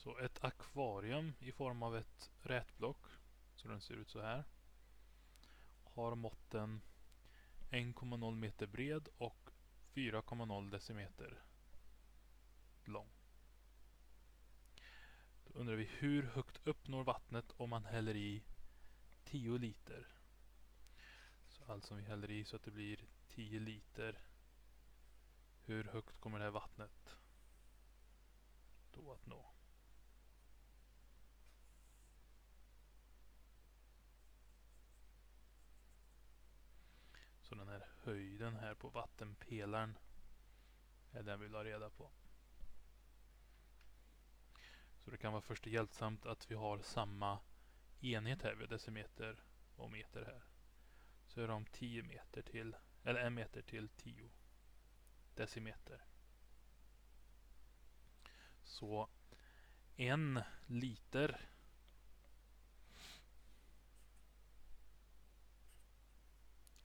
Så ett akvarium i form av ett rätblock, så den ser ut så här, har måtten 1,0 meter bred och 4,0 decimeter lång. Då undrar vi hur högt upp når vattnet om man häller i 10 liter. Så alltså om vi häller i så att det blir 10 liter. Hur högt kommer det här vattnet då att nå? Så den här höjden här på vattenpelaren är den vi vill ha reda på. Så det kan vara först hjälpsamt att vi har samma enhet här vid decimeter och meter här. Så är de 10 meter till, eller 1 meter till 10 decimeter. Så 1 liter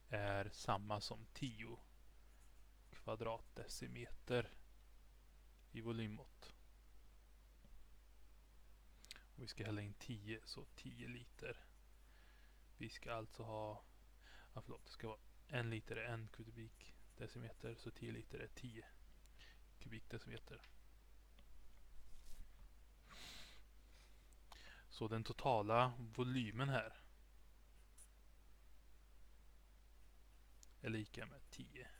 är samma som 10 kvadratdecimeter i volymmått. Och vi ska hälla in 10, så 10 liter. Vi ska alltså ha, det ska vara 1 liter är 1 kubikdecimeter, så 10 liter är 10 kubikdecimeter. Så den totala volymen här är lika med 10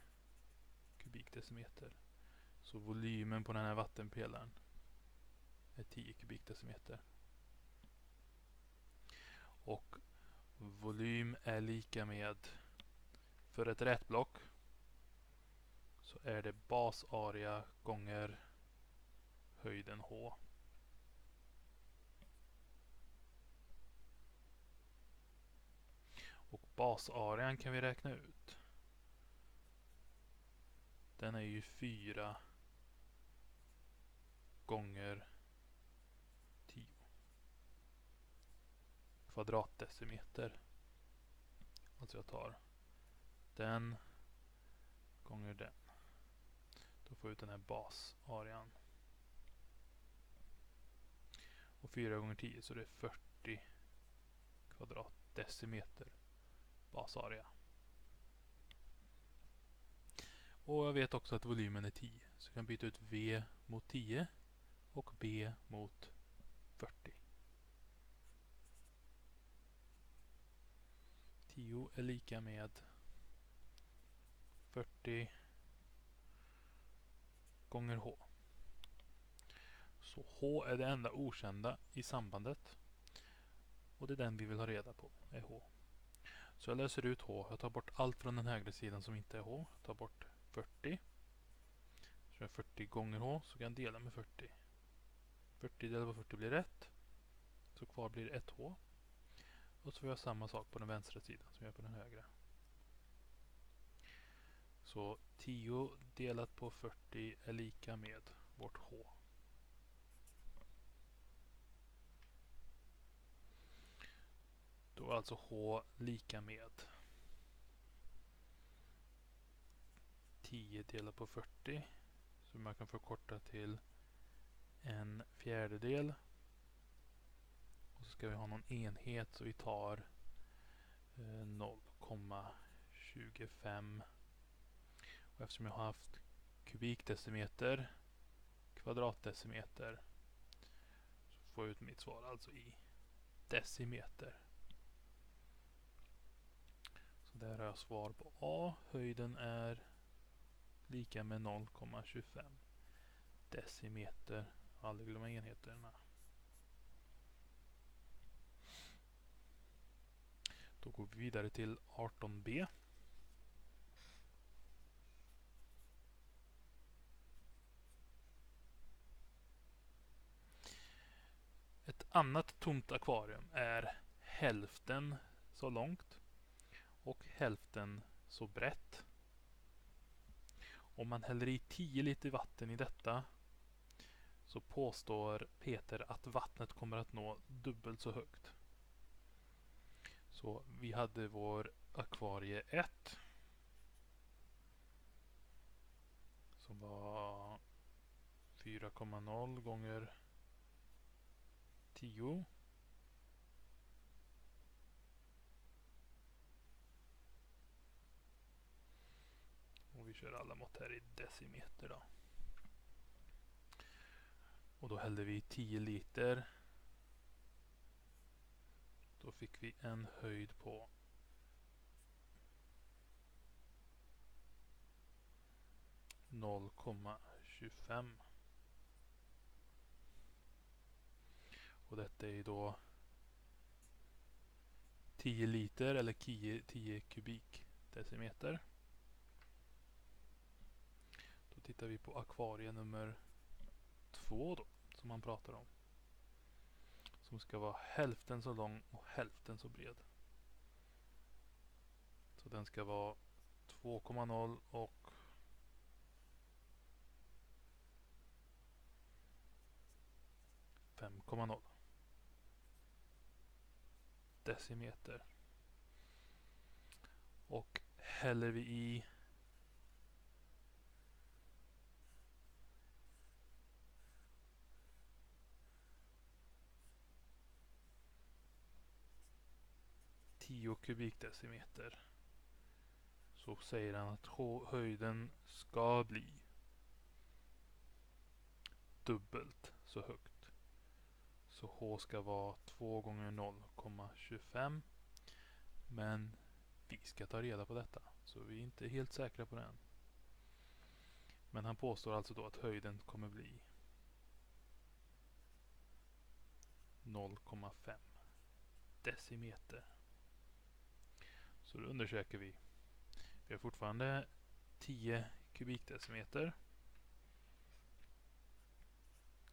kubikdecimeter. Så volymen på den här vattenpelaren är 10 kubikdecimeter. Och volym är lika med, för ett rätblock så är det basarea gånger höjden H. Och basarean kan vi räkna ut. Den är ju 4 gånger 10 kvadratdecimeter. Alltså jag tar den gånger den. Då får jag ut den här basarean. Och 4 gånger 10, så det är 40 kvadratdecimeter basarea. Och jag vet också att volymen är 10. Så jag kan byta ut V mot 10 och B mot 40. 10 är lika med 40 gånger H. Så H är det enda okända i sambandet. Och det är den vi vill ha reda på, är H. Så jag löser ut H. Jag tar bort allt från den högra sidan som inte är H. Jag tar bort 40. Så jag 40 gånger H, så kan jag dela med 40. 40 delat på 40 blir 1. Så kvar blir 1H. Och så får jag samma sak på den vänstra sidan som jag gör på den högra. Så 10 delat på 40 är lika med vårt H. Då är alltså H lika med 10 delat på 40. Så man kan förkorta till 1/4. Och så ska vi ha någon enhet, så vi tar 0,25. Och eftersom jag har haft kubikdecimeter, kvadratdecimeter, så får jag ut mitt svar alltså i decimeter. Så där har jag svar på A. Höjden är lika med 0,25 decimeter. Aldrig glömma enheterna. Då går vi vidare till 18b. Ett annat tomt akvarium är hälften så långt och hälften så brett. Om man häller i 10 liter vatten i detta, så påstår Peter att vattnet kommer att nå dubbelt så högt. Så vi hade vår akvarie 1 som var 4,0 gånger 10. Och vi kör alla mått här i decimeter då. Och då hällde vi 10 liter. Då fick vi en höjd på 0,25. Och detta är ju då 10 liter eller 10 kubikdecimeter. Då tittar vi på akvarie nummer 2 då, som man pratar om. Som ska vara hälften så lång och hälften så bred. Så den ska vara 2,0 och 5,0 decimeter. Och häller vi i 10 kubikdecimeter så säger han att höjden ska bli dubbelt så högt. Så H ska vara 2 gånger 0,25. Men vi ska ta reda på detta. Så vi är inte helt säkra på den. Men han påstår alltså då att höjden kommer bli 0,5 decimeter. Så då undersöker vi. Vi har fortfarande 10 kubikdecimeter.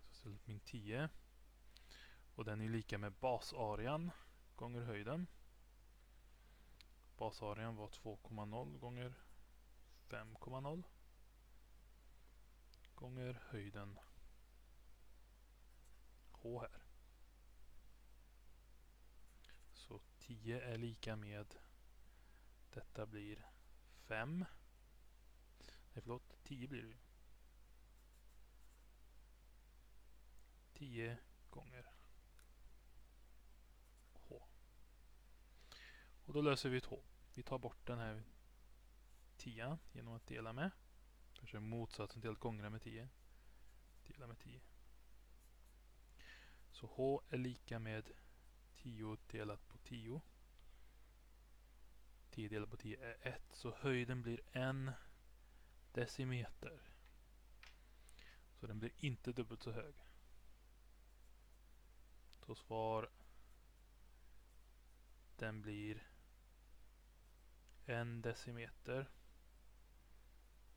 Så ställer upp min 10. Och den är lika med basarean gånger höjden. Basarean var 2,0 gånger 5,0 gånger höjden H här. Så 10 är lika med, detta blir 5. Nej förlåt, 10 blir det ju. 10 gånger H. Och då löser vi ett H. Vi tar bort den här 10 genom att dela med. Kanske motsatsen till att gångra med 10. Dela med 10. Så H är lika med 10 delat på 10. 10 delat på 10 är 1. Så höjden blir 1 decimeter. Så den blir inte dubbelt så hög. Så svar, den blir 1 decimeter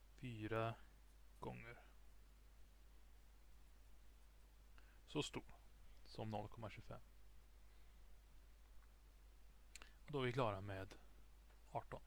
4 gånger så stor som 0,25. Och då är vi klara med 18.